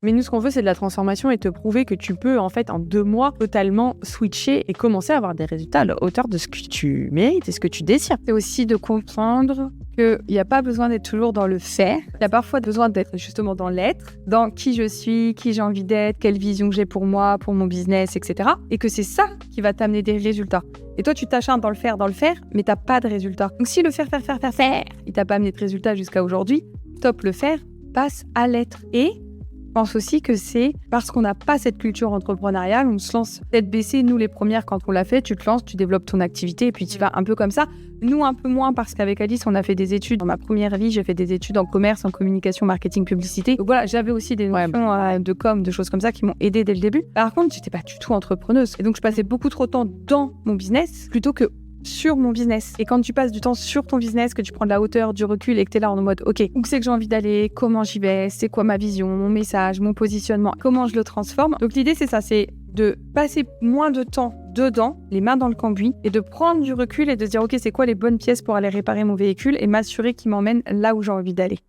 Mais nous, ce qu'on veut, c'est de la transformation et te prouver que tu peux, en fait, en 2 mois, totalement switcher et commencer à avoir des résultats à la hauteur de ce que tu mérites et ce que tu désires. C'est aussi de comprendre qu'il n'y a pas besoin d'être toujours dans le faire. Il y a parfois besoin d'être justement dans l'être, dans qui je suis, qui j'ai envie d'être, quelle vision j'ai pour moi, pour mon business, etc. Et que c'est ça qui va t'amener des résultats. Et toi, tu t'acharnes dans le faire, mais t'as pas de résultats. Donc si le faire, il t'a pas amené de résultats jusqu'à aujourd'hui, top, le faire, passe à l'être. Et je pense aussi que c'est parce qu'on n'a pas cette culture entrepreneuriale, on se lance tête baissée. Nous, les premières, quand on l'a fait, tu te lances, tu développes ton activité et puis tu vas un peu comme ça. Nous, un peu moins parce qu'avec Alice, on a fait des études. Dans ma première vie, j'ai fait des études en commerce, en communication, marketing, publicité. Donc voilà, j'avais aussi des notions de com, de choses comme ça qui m'ont aidée dès le début. Par contre, j'étais pas du tout entrepreneuse. Et donc, je passais beaucoup trop de temps dans mon business plutôt que sur mon business. Et quand tu passes du temps sur ton business, que tu prends de la hauteur, du recul et que tu es là en mode ok, où c'est que j'ai envie d'aller, comment j'y vais, c'est quoi ma vision, mon message, mon positionnement, comment je le transforme. Donc l'idée c'est ça, c'est de passer moins de temps dedans, les mains dans le cambouis, et de prendre du recul et de se dire ok, c'est quoi les bonnes pièces pour aller réparer mon véhicule et m'assurer qu'il m'emmène là où j'ai envie d'aller.